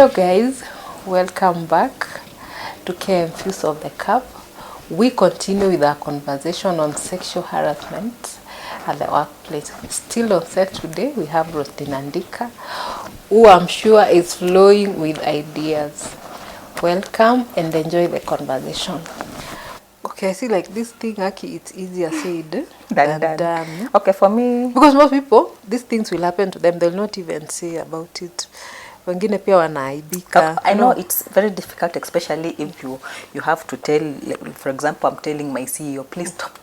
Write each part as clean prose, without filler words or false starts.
Hello guys, welcome back to KMFuse of the Cup. We continue with our conversation on sexual harassment at the workplace. Still on set today, we have Resignation, who I'm sure is flowing with ideas. Welcome and enjoy the conversation. Okay, I see like this thing, Aki, it's easier said than done. Okay, for me, because most people, these things will happen to them, they'll not even say about it. Wengine pia wanaaibika. I know it's very difficult, especially if you have to tell, like, for example, I'm telling my CEO, please stop.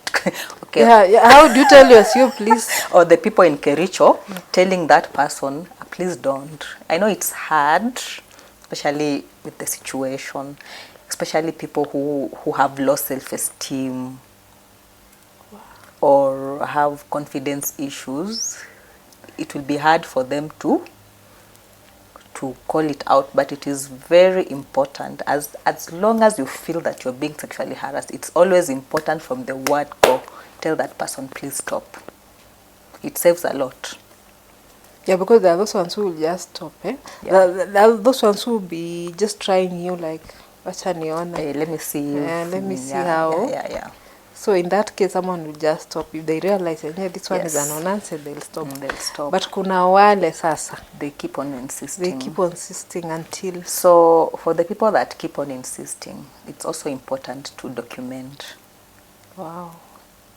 Okay. Yeah, how do you tell your CEO, please? Or the people in Kericho telling that person, please don't. I know it's hard, especially with the situation, especially people who have low self-esteem or have confidence issues. It will be hard for them to call it out, but it is very important. As long as you feel that you're being sexually harassed, it's always important from the word go, tell that person, please stop. It saves a lot. Yeah, because there are those ones who will just stop, eh? Yeah. There are those ones who will be just trying you like, wacha nione. Let me see. Let me see how. Yeah. So in that case, someone will just stop. If they realize, yeah, this one Yes. is an unanswered, they'll stop. They'll stop. But kuna wale sasa. They keep on insisting. They keep on insisting until. So for the people that keep on insisting, it's also important to document. Wow.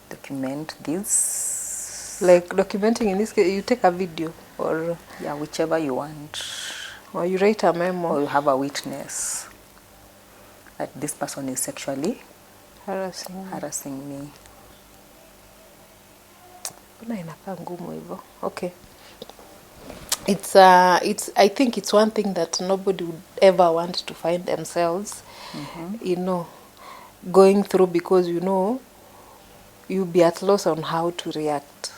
Document this. Like documenting in this case, you take a video or. Yeah, whichever you want. Or you write a memo. Or you have a witness that this person is sexually harassing me. Kuna inakaa ngumu hivyo. Okay. It's I think it's one thing that nobody would ever want to find themselves, going through, because you'll be at loss on how to react,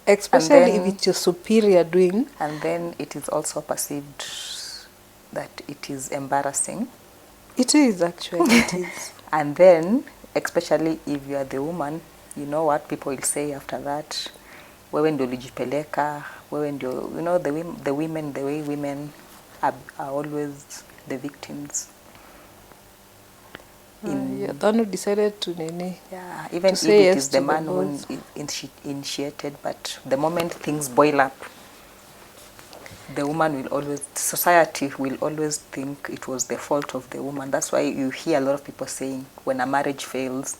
especially if it's your superior doing. And then it is also perceived that it is embarrassing. It is actually, it is. And then, especially if you are the woman, you know what people will say after that. Wewe ndio ulijipeleka, wewe ndio, the women, the way women are always the victims. The one who decided to nini. Yeah, even to if it yes is the man who initiated, but the moment things boil up, the woman will always, society will always think it was the fault of the woman. That's why you hear a lot of people saying when a marriage fails,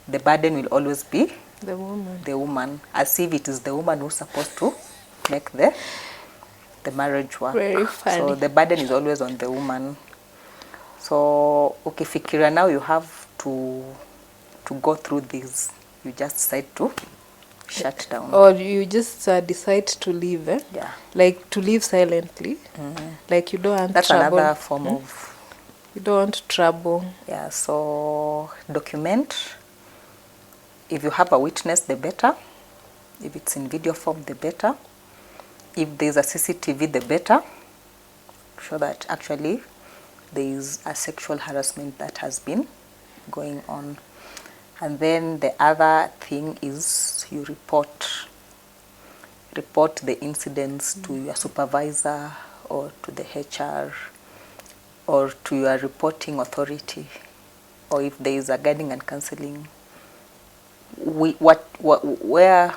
the burden will always be the woman, as if it is the woman who's supposed to make the marriage work. Very funny. So the burden is always on the woman. So ukifikiria now you have to go through this, you just decide to shut down. Or you just decide to leave, eh? Yeah. Like to leave silently. Like you don't want That's trouble. another form of... You don't want trouble. Yeah, so document. If you have a witness, the better. If it's in video form, the better. If there's a CCTV, the better. Show that actually there is a sexual harassment that has been going on. And then the other thing is you report the incidents to your supervisor or to the HR or to your reporting authority, or if there is a guiding and counseling, where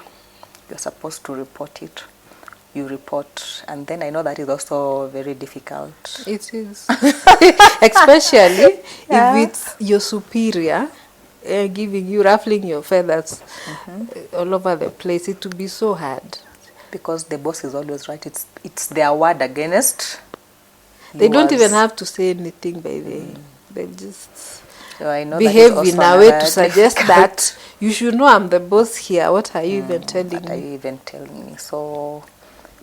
you're supposed to report it, you report. And then I know that is also very difficult. It is. Especially if it's your superior giving you, ruffling your feathers all over the place. It would be so hard. Because the boss is always right. It's their word against They don't even have to say anything by they just so I know behave that in a way to suggest that you should know I'm the boss here. What are you even telling me? What are you even telling me? So,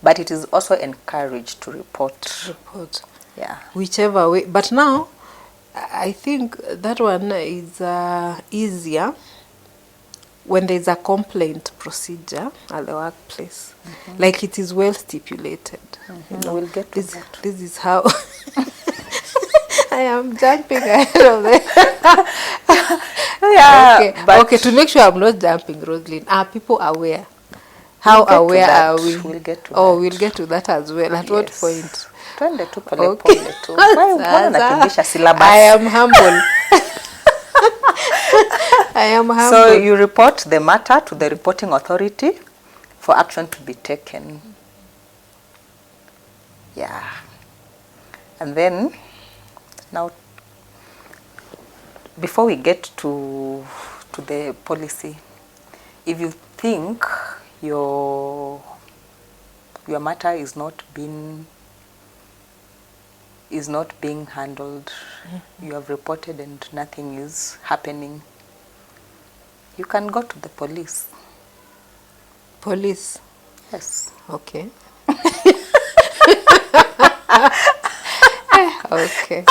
but it is also encouraged to report. Yeah. Whichever way. But now, I think that one is easier when there's a complaint procedure at the workplace. Like it is well stipulated. We'll get to that. This is how... I am jumping ahead of it. Yeah. Okay. But okay, to make sure I'm not jumping, Roslyn, are people aware? How aware are we? We'll get to Oh, that. we'll get to that as well. At what point? Twende tu pole pole tu. Mbona nakimbisha syllabus? I am humble. I am humble. So you report the matter to the reporting authority for action to be taken. Yeah. And then, now, before we get to the policy, if you think your matter is not being handled, you have reported and nothing is happening, you can go to the police. Police? Yes. Okay. Okay.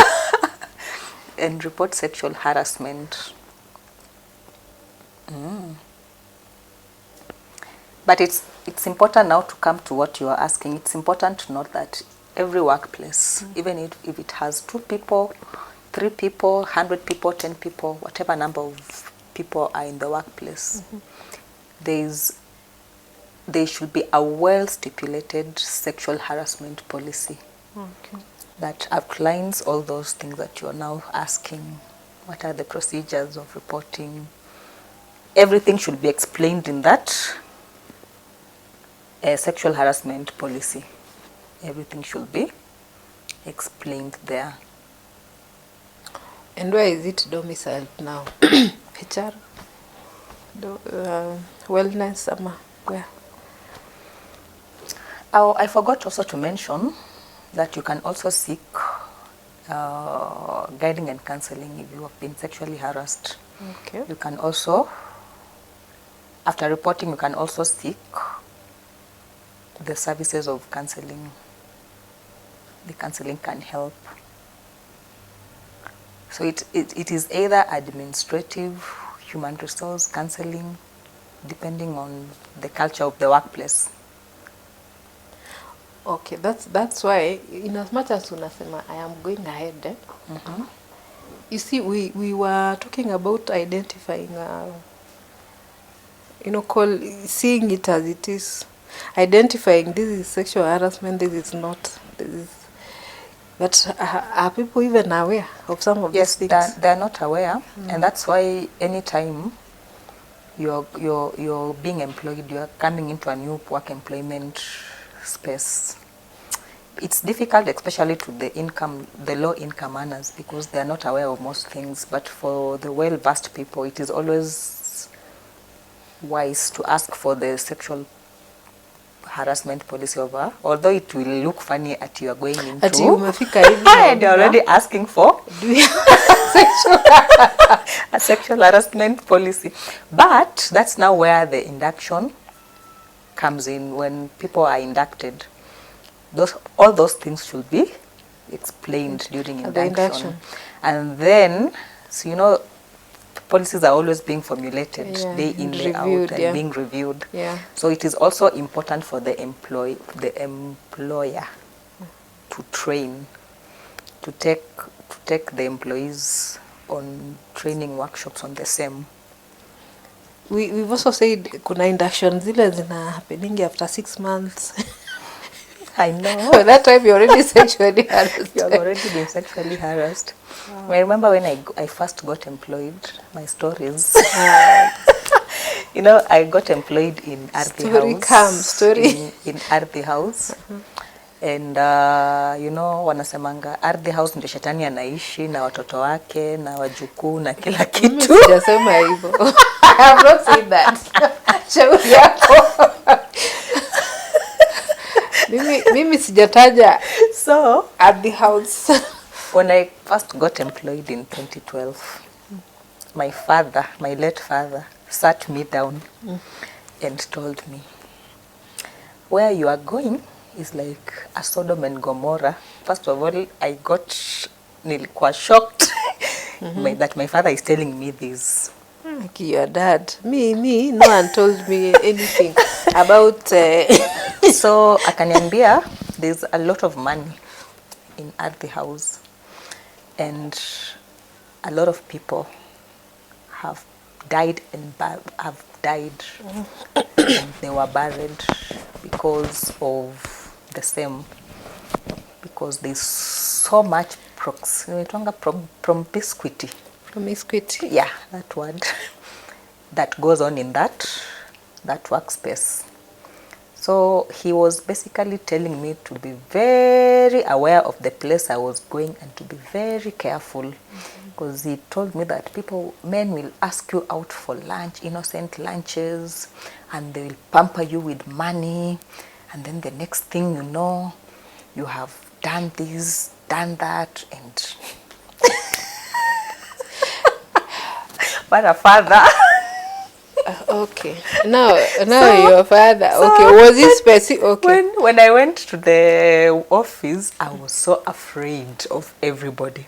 And report sexual harassment. But it's important now to come to what you are asking. It's important to note that every workplace, even if it has 2 people, 3 people, 100 people, 10 people, whatever number of people are in the workplace, there should be a well-stipulated sexual harassment policy. Okay. That outlines all those things that you are now asking. What are the procedures of reporting? Everything should be explained in that sexual harassment policy. Everything should be explained there. And where is it domiciled now? HR? Wellness, where? Oh, I forgot also to mention that you can also seek guiding and counseling if you have been sexually harassed. Okay. You can also, after reporting, you can also seek the services of counseling. The counseling can help. So it is either administrative, human resource counseling, depending on the culture of the workplace. Okay, that's why, in as much as unasema I am going ahead, you see, we were talking about identifying, seeing it as it is, identifying this is sexual harassment, this is not, this is. But are people even aware of some of these things? Yes, they're not aware, and that's why anytime you're being employed, you're coming into a new work employment space, it's difficult, especially to the low income earners, because they are not aware of most things. But for the well-versed people, it is always wise to ask for the sexual harassment policy over, although it will look funny at you are going into Ati umefika hivi and you're already asking for a sexual harassment policy. But that's now where the induction comes in. When people are inducted, all those things should be explained during induction. And then, so policies are always being formulated day in, day out, and being reviewed. So it is also important for the employer to train, to take the employees on training workshops on the same. We've also said kuna induction zile zina happening after 6 months. I know. By that time you're already sexually harassed. You have already been sexually harassed. Wow. I remember when I first got employed, my stories. I got employed in Ardhi House. In Ardhi House. And wanasemanga Ardhi House ndio shetani anaishi na watoto wake na wajukuu na kila kitu. Sijasema hivyo. I have not said that. Shauri yako. Mimi sijataja. So at the house. When I first got employed in 2012, my late father, sat me down and told me, where you are going is like a Sodom and Gomorrah. First of all, nilikuwa shocked that my father is telling me this. Like your dad. Me, no one told me anything about... So, akaniambia, there's a lot of money at the house. And a lot of people have died and they were buried because of the same because there's so much promiscuity. Promiscuity. Yeah, that word that goes on in that workspace. So he was basically telling me to be very aware of the place I was going and to be very careful, because he told me that men will ask you out for lunch, innocent lunches, and they will pamper you with money, and then the next thing you know, you have done this, done that, and what a father. Okay. Now your father. Okay. Was he specific? Okay. When I went to the office, I was so afraid of everybody.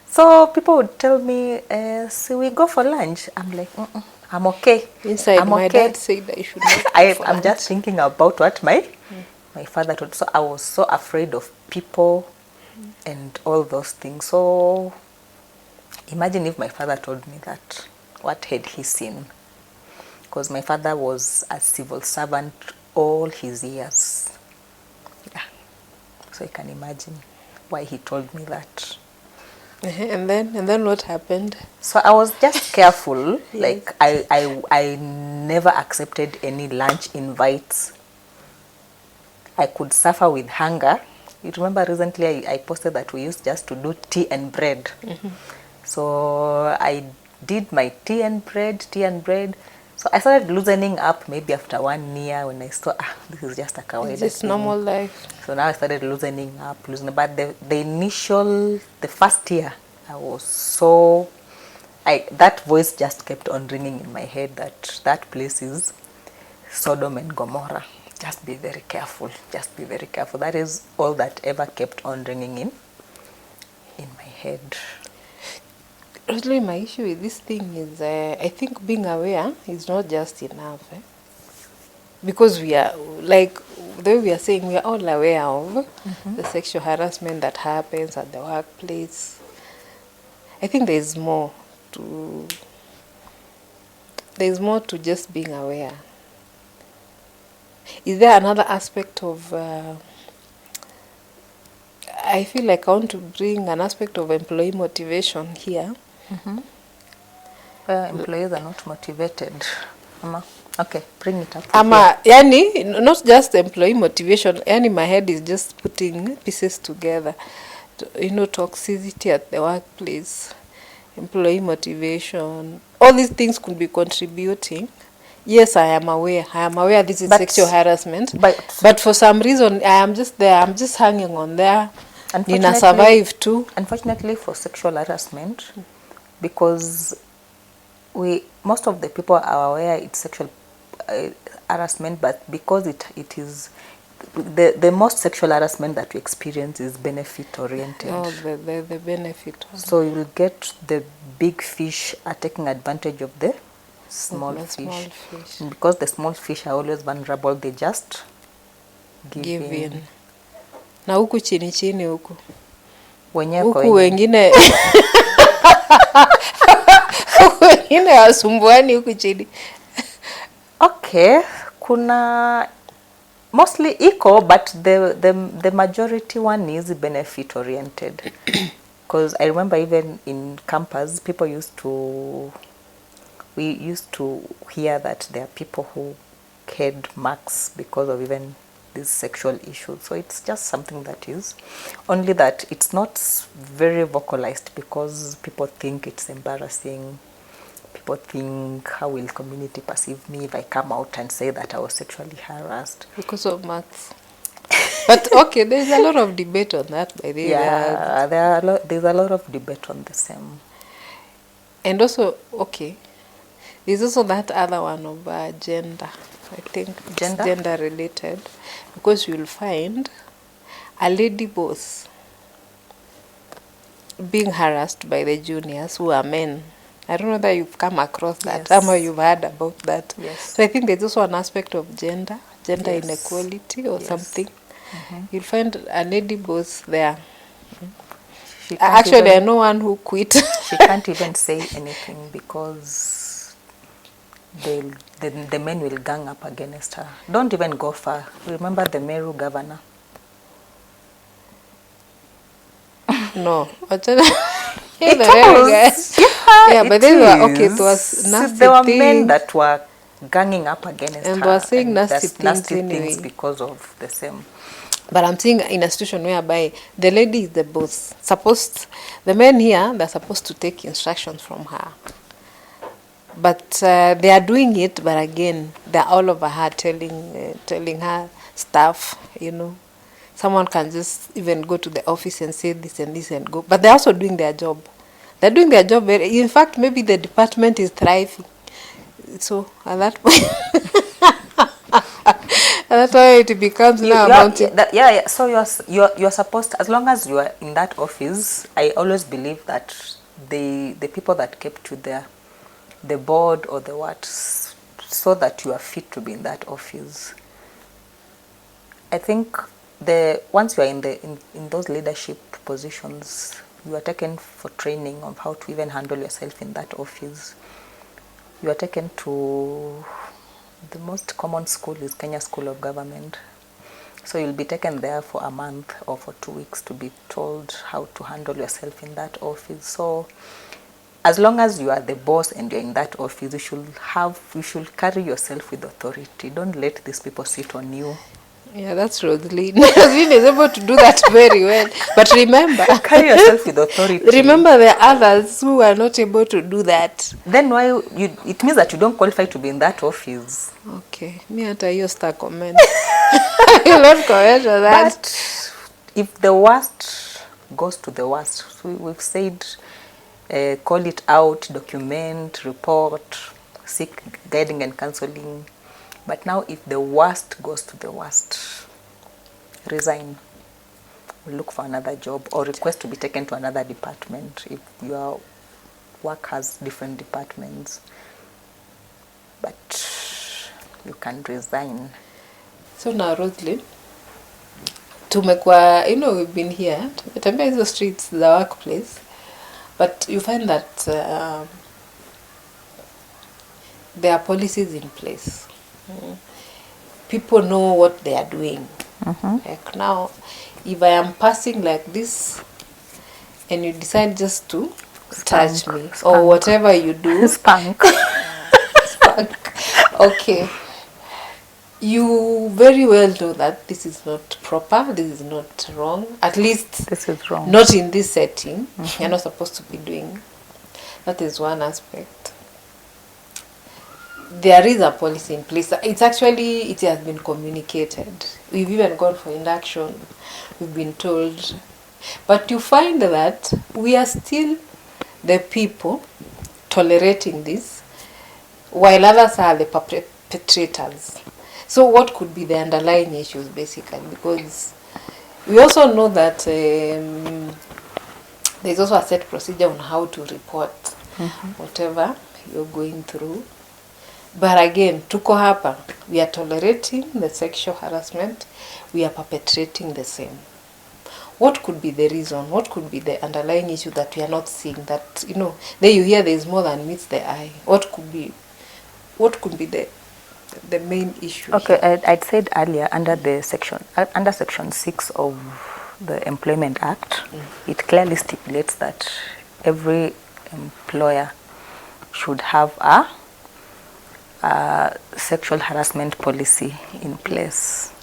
So people would tell me, "So we go for lunch." I'm like, "I'm okay." Inside, I'm my okay. dad said that you should not go for I'm lunch. just thinking about what my father told. So I was so afraid of people and all those things. So imagine if my father told me that. What had he seen? Because my father was a civil servant all his years. Yeah. So you can imagine why he told me that. And then what happened? So I was just careful. Yes. Like I never accepted any lunch invites. I could suffer with hunger. You remember recently I posted that we used just to do tea and bread. So I did my tea and bread. So I started loosening up maybe after 1 year when I saw, this is just a kawaida It's just thing. normal life. So now I started loosening up. But the first year, I was so, that voice just kept on ringing in my head that place is Sodom and Gomorrah. Just be very careful. Just be very careful. That is all that ever kept on ringing in my head. Really, my issue with this thing is, I think being aware is not just enough. Because we are, like, the way we are saying, we are all aware of the sexual harassment that happens at the workplace. I think there's more to just being aware. Is there another aspect of, I feel like I want to bring an aspect of employee motivation here. Employees are not motivated. Okay, bring it up. Yani, not just employee motivation, yani my head is just putting pieces together. Toxicity at the workplace, employee motivation, all these things could be contributing. Yes, I am aware this is sexual harassment, but for some reason I am just there, I'm just hanging on there. Nina survive too. Unfortunately for sexual harassment, because most of the people are aware it's sexual harassment, but because it is the most sexual harassment that we experience is benefit oriented. Oh, the benefit. So you will get the big fish are taking advantage of the small fish. And because the small fish are always vulnerable, they just give in. Na huku chini chini huku wengine wengine wasumbuani huku chini. Okay, kuna mostly eco, but the majority one is benefit oriented. Because I remember even in campus, we used to hear that there are people who had marks because of even these sexual issues. So it's just something that is only that it's not very vocalized because people think it's embarrassing. People think, how will community perceive me if I come out and say that I was sexually harassed? Because of marks. But okay, there's a lot of debate on that. By the way. Yeah, there's a lot of debate on the same. And also, okay, there's also that other one of gender. I think it's gender related, because you'll find a lady boss being harassed by the juniors who are men. I don't know whether you've come across that, or you've heard about that. Yes. So I think there's also an aspect of gender inequality or something. You'll find a lady boss there. Actually, I know one who quit. She can't even say anything because the men will gang up against her. Don't even go far. Remember the Meru governor? No. It was. Yeah, but they were okay. It was So nasty there were men things. that were ganging up against And her. they were saying And nasty there's nasty things things anyway. because of the same. But I'm saying in a situation whereby the lady is the boss. The men here, they're supposed to take instructions from her. But they are doing it, but again, they're all over her telling her stuff, you know. Someone can just even go to the office and say this and this and go. But they're also doing their job. They're doing their job very, in fact, maybe the department is thriving. So at that point, that's why it becomes now amounting. Yeah. So you're supposed, as long as you are in that office, I always believe that the people that kept you there, the board or the what, so that you are fit to be in that office. I think once you are in those leadership positions, you are taken for training of how to even handle yourself in that office. You are taken to the most common school is Kenya School of Government. So you'll be taken there for a month or for 2 weeks to be told how to handle yourself in that office. So as long as you are the boss and you're in that office, you should carry yourself with authority. Don't let these people sit on you. Yeah, that's Rosaline. Rosaline is able to do that very well. But remember, carry yourself with authority. Remember the others who are not able to do that. Then it means that you don't qualify to be in that office. Okay, me hata hiyo star comment. You not comment on that. But if the worst goes to the worst, so we've said call it out, document, report, seek guiding and counseling. But now if the worst goes to the worst, resign, look for another job or request to be taken to another department if your work has different departments. But you can resign. So now, Rosalie, tumekuwa, we've been here, tumetembea hizo streets, the workplace, but you find that there are policies in place. People know what they are doing. Like now, if I am passing like this and you decide just to touch me or whatever you do, Spank. Okay, you very well know that this is not proper, this is not wrong, at least this is wrong, not in this setting. You're not supposed to be doing. That is one aspect. There is a policy in place. It has been communicated. We've even gone for induction. We've been told. But you find that we are still the people tolerating this, while others are the perpetrators. So what could be the underlying issues, basically? Because we also know that there's also a set procedure on how to report whatever you're going through. But again, tuko hapa, we are tolerating the sexual harassment, we are perpetrating the same. What could be the reason? What could be the underlying issue that we are not seeing? That, there you hear there is more than meets the eye. What could be the main issue? Okay, I'd said earlier under section 6 of the Employment Act, it clearly stipulates that every employer should have a sexual harassment policy in place.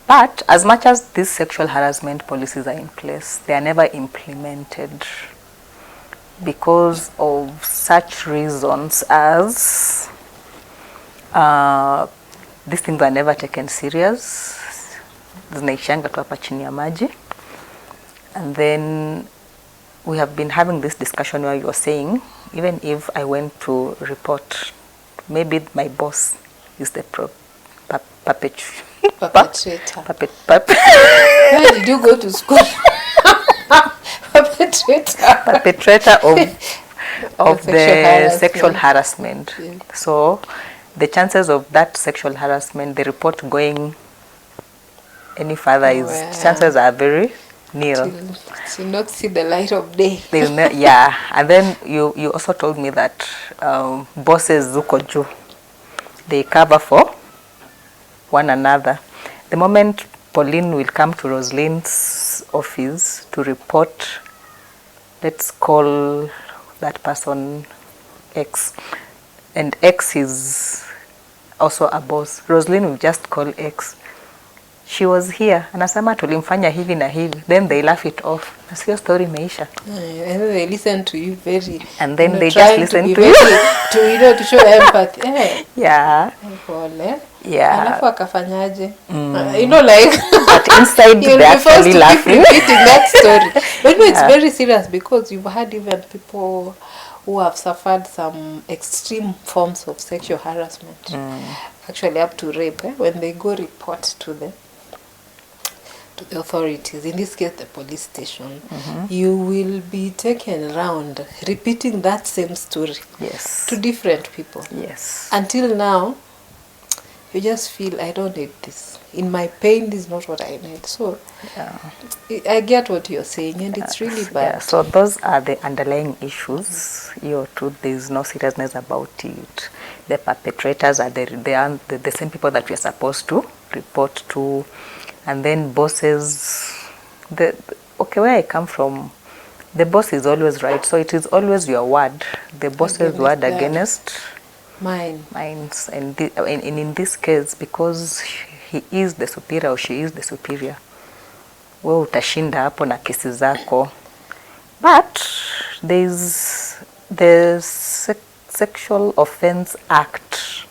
But as much as these sexual harassment policies are in place, they are never implemented because of such reasons as these things are never taken serious. Zinaishanga tu hapa chini ya maji. And then we have been having this discussion where you are saying, even if I went to report, maybe my boss is the perpetrator. Where did you go to school? Perpetrator of the sexual harassment. Yeah. So the chances of that sexual harassment, the report going any further chances are very nil. To not see the light of day. Yeah, and then you also told me that bosses zuko juu, they cover for one another. The moment Pauline will come to Rosaline's office to report let's call that person X, and X is also a boss. Roslyn will just call X. She was here, anasema tulimfanya hivi na hivi, then they laugh it off. Sio story imeisha. And then they listen to you very, and then they just trying listen to to you. to show empathy. Yeah. Pole. Yeah. Alafu akafanyaje? Like but inside you'll they're be forced actually to laughing. keep repeating that story. But no, it's Yeah. very serious because you've had even people who have suffered some extreme forms of sexual harassment, actually up to rape, when they go report to the authorities, in this case the police station, you will be taken around repeating that same story Yes. to different people. Yes. Until now, you just feel, I don't need this. In my pain, this is not what I need. So, Yeah. I get what you're saying, and it's really bad. Yeah. So those are the underlying issues. Your truth, there is no seriousness about it. The perpetrators are the same people that we're supposed to report to, and then bosses. Okay, where I come from, the boss is always right. So it is always your word, the boss's Against word that. against Mine. mine's, and in this case, because he is the superior or she is the superior, wewe utashinda hapo na kesi zako. But there's the Sexual Offense Act.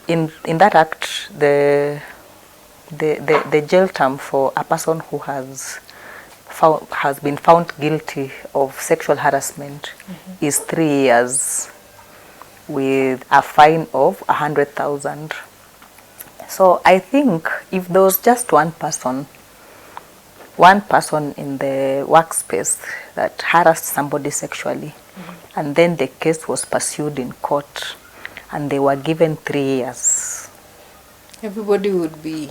In that act, the jail term for a person who has been found guilty of sexual harassment is 3 years with a fine of 100,000. So I think if there was just one person in the workspace that harassed somebody sexually, and then the case was pursued in court, and they were given 3 years, Everybody would be.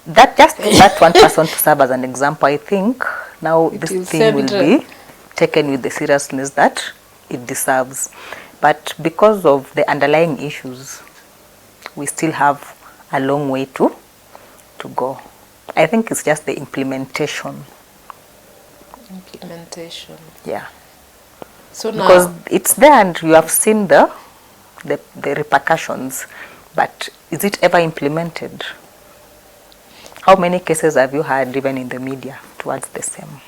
that one person to serve as an example. I think now It this will thing will send be taken with the seriousness that it deserves. But because of the underlying issues, we still have a long way to go. I think it's just the implementation. Yeah. So Because now, it's there and you have seen the repercussions, but is it ever implemented? How many cases have you had even in the media towards the same?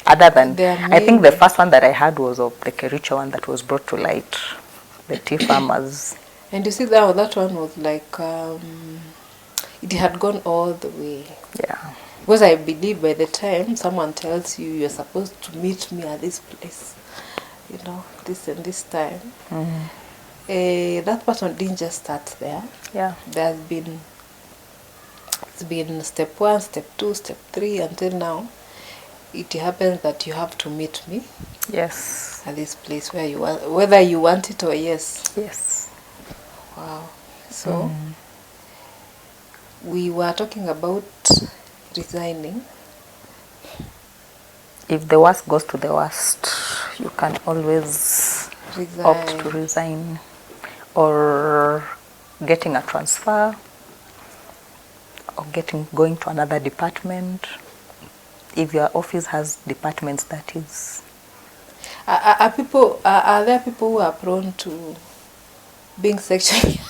Other than, I think the first one that I had was of the Kericho one that was brought to light, the tea farmers. and you see that one was like, it had gone all the way. Yeah. Because I believe by the time someone tells you you're supposed to meet me at this place, this and this time, that person didn't just start there. Yeah. It's been step 1, step 2, step 3, until now. It happens that you have to meet me. Yes. At this place where you want, whether you want it or yes. Yes. Wow. So we were talking about resigning. If the worst goes to the worst, you can always opt to resign, or getting a transfer, or going to another department. If your office has departments, that is. Are there people who are prone to being sexually?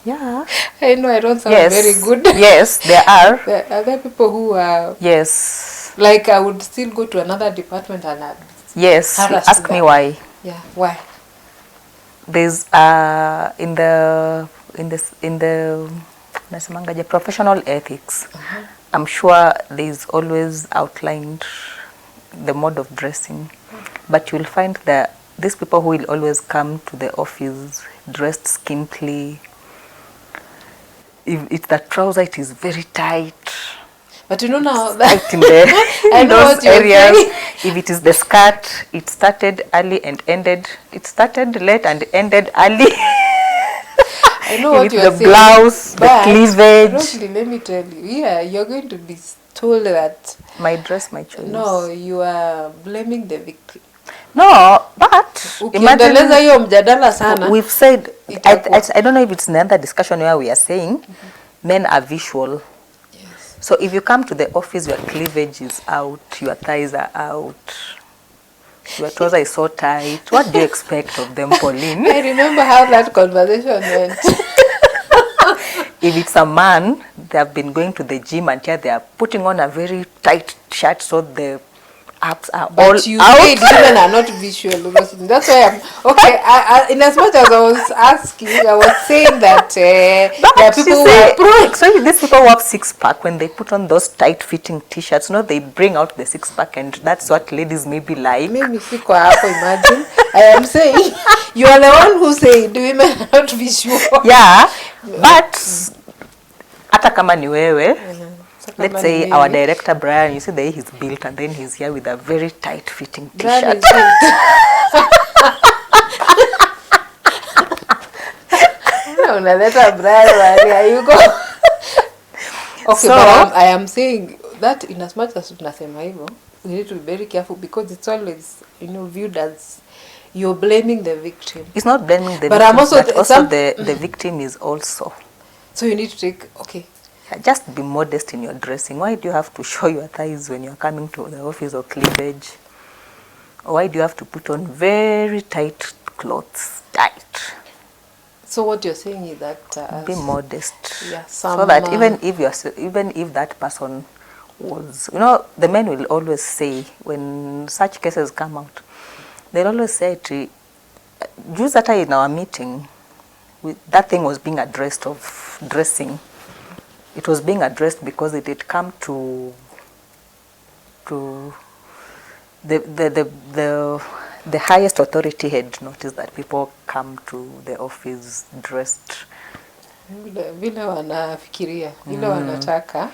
Yeah. I know I don't sound very good. Yes, there are. Are there people who are? Yes. Like I would still go to another department and yes. Ask me why. Yeah, why? There's in the professional ethics. I'm sure there's always outlined the mode of dressing, but you'll find that these people who will always come to the office dressed skimpily. If it's the trouser, it is very tight. But you know now that in those areas, if it is the skirt, it started early and ended. It started late and ended early. I know what you're saying. The blouse, the cleavage. Honestly, let me tell you, you're going to be told that. My dress, my choice. No, you are blaming the victim. No, but ukiendeleza hiyo mjadala sana, we've said, I don't know if it's another discussion where we are saying men are visual. Yes. So if you come to the office, your cleavage is out, your thighs are out. Your trouser is so tight. What do you expect of them, Pauline? I remember how that conversation went. If it's a man, they have been going to the gym and here they are putting on a very tight shirt so the abs are But all you out. said women are not visual. That's why I'm okay. In as much as I was asking, I was saying that there are people who are So these people who have six pack, when they put on those tight fitting t-shirts, they bring out the six pack, and that's what ladies may be like. Mimi siko hapo, imagine. I am saying you are the one who said women are not visual. Yeah, but hata kama ni wewe, let's say our director Brian, you see the way he's built, and then he's here with a very tight fitting t-shirt. Unaleta Brian, here you go. Okay, so, but I am saying that in as much as tunasema hivyo, we need to be very careful because it's always, viewed as you're blaming the victim. It's not blaming the but victim, I'm also but also the victim is also. So you need to take, okay. Yeah, just be modest in your dressing. Why do you have to show your thighs when you're coming to the office or cleavage? Or why do you have to put on very tight clothes? Tight. So what you're saying is that be modest. Yeah, so that even if that person was, the men will always say when such cases come out, they'll always say to use that in our meeting, that thing was being addressed of dressing. It was being addressed because it had come to the highest authority had noticed that people come to the office dressed vile wanafikiria, vile wanataka.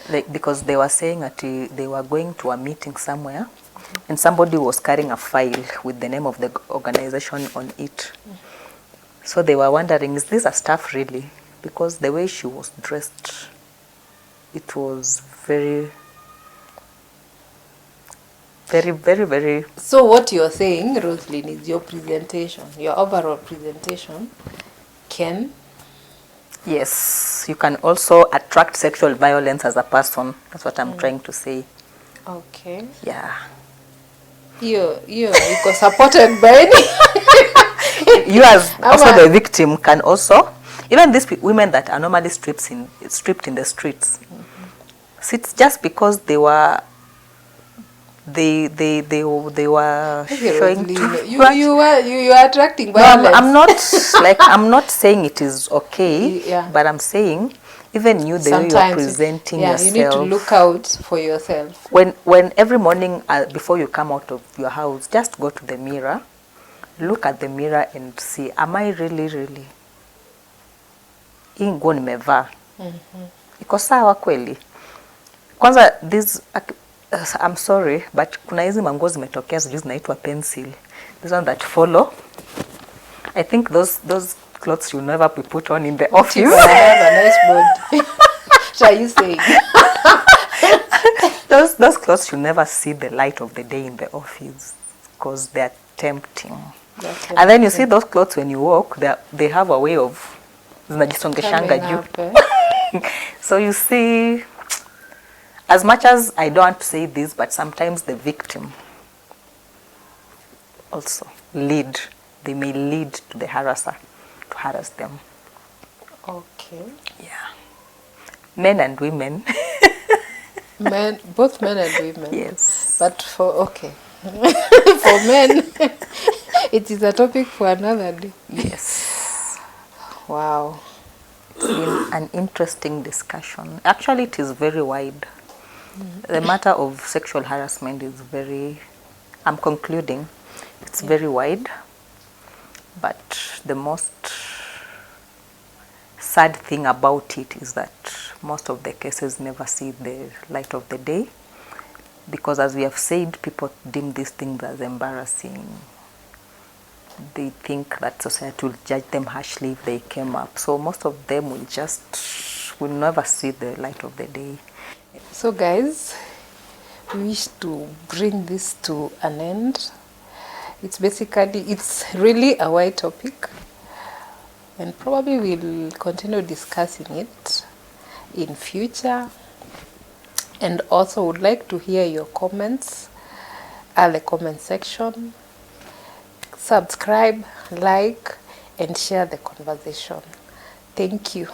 Like, because they were saying that they were going to a meeting somewhere, and somebody was carrying a file with the name of the organization on it. So they were wondering, is this a staff really? Because the way she was dressed, it was very, very, very, very... So what you're saying, Roslyn, is your presentation, your overall presentation can... Yes, you can also attract sexual violence as a person. That's what I'm trying to say. Okay. Yeah. You got supported by any... You as also the victim can also... Even these women that are normally stripped in the streets, so it's just because they were showing too much. You are attracting violence. No, I'm not saying it is okay, yeah. But I'm saying even you, the way you are presenting yourself. You need to look out for yourself. When every morning before you come out of your house, just go to the mirror, look at the mirror and see, am I really hii nguo nimevaa iko sawa kweli? Kwanza I'm sorry, but kuna hizi manguo zimetokea sijui zinaitwa pencil, this one that follow. I think those clothes should never be put on in the office. I have a nice body. Shall you say? Those clothes should never see the light of the day in the office because they are tempting. And then you see those clothes when you walk, they have a way of zinajisongeshanga juu. So you see, as much as I don't want to say this, but sometimes the victim also they may lead to the harasser to harass them. Okay. Yeah. Men and women. Both men and women. Yes. But for men, it is a topic for another day. Yes. Wow. It's been an interesting discussion. Actually, it is very wide. The matter of sexual harassment is I'm concluding, it's very wide. But the most sad thing about it is that most of the cases never see the light of the day. Because as we have said, people deem these things as embarrassing. They think that society will judge them harshly if they came up. So most of them will never see the light of the day. So guys, we wish to bring this to an end. It's really a wide topic, and probably we'll continue discussing it in future. And also would like to hear your comments at the comment section. Subscribe, like, and share the conversation. Thank you.